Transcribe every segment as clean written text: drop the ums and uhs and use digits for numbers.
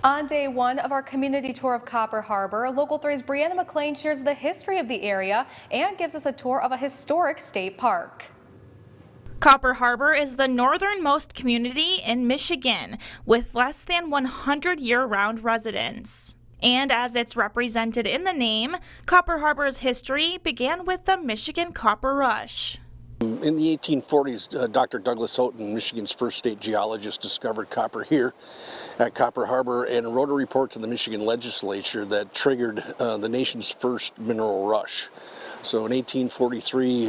On day one of our community tour of Copper Harbor, Local 3's Brianna McLean shares the history of the area and gives us a tour of a historic state park. Copper Harbor is the northernmost community in Michigan with less than 100 year-round residents. And as it's represented in the name, Copper Harbor's history began with the Michigan Copper Rush. In the 1840s, Dr. Douglas Houghton, Michigan's first state geologist, discovered copper here at Copper Harbor and wrote a report to the Michigan legislature that triggered the nation's first mineral rush. So in 1843,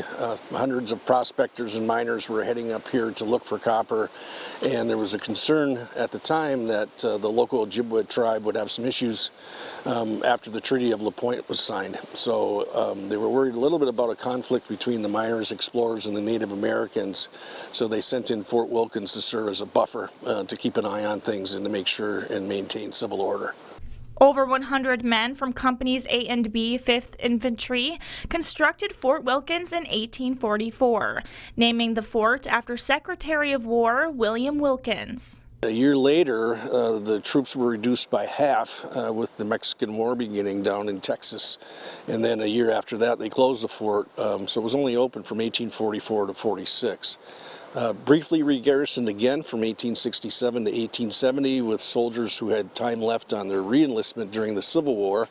hundreds of prospectors and miners were heading up here to look for copper, and there was a concern at the time that the local Ojibwe tribe would have some issues after the Treaty of La Pointe was signed. So they were worried a little bit about a conflict between the miners, explorers, and the Native Americans. So they sent in Fort Wilkins to serve as a buffer to keep an eye on things and to make sure and maintain civil order. Over 100 men from Companies A and B 5th Infantry constructed Fort Wilkins in 1844, naming the fort after Secretary of War William Wilkins. A year later, the troops were reduced by half with the Mexican War beginning down in Texas. And then a year after that, they closed the fort, so it was only open from 1844 to 46. Briefly re-garrisoned again from 1867 to 1870 with soldiers who had time left on their re-enlistment during the Civil War,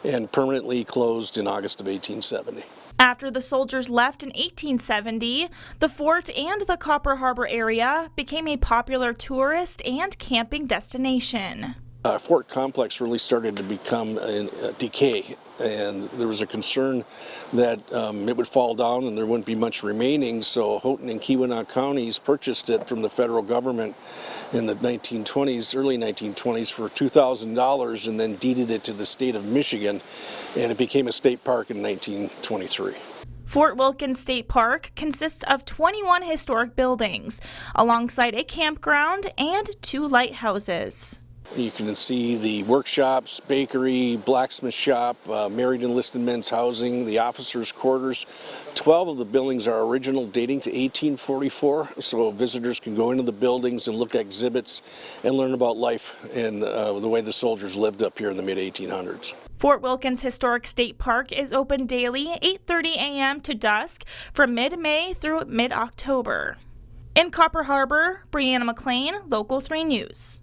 and permanently closed in August of 1870. After the soldiers left in 1870, the fort and the Copper Harbor area became a popular tourist and camping destination. Fort complex really started to become a decay, and there was a concern that it would fall down and there wouldn't be much remaining, so Houghton and Keweenaw counties purchased it from the federal government in the 1920s, early 1920s for $2,000, and then deeded it to the state of Michigan, and it became a state park in 1923. Fort Wilkins State Park consists of 21 historic buildings, alongside a campground and 2 lighthouses. You can see the workshops, bakery, blacksmith shop, married enlisted men's housing, the officers' quarters. 12 of the buildings are original, dating to 1844, so visitors can go into the buildings and look at exhibits and learn about life and the way the soldiers lived up here in the mid-1800s. Fort Wilkins Historic State Park is open daily 8:30 a.m. to dusk from mid-May through mid-October. In Copper Harbor, Brianna McLean, Local 3 News.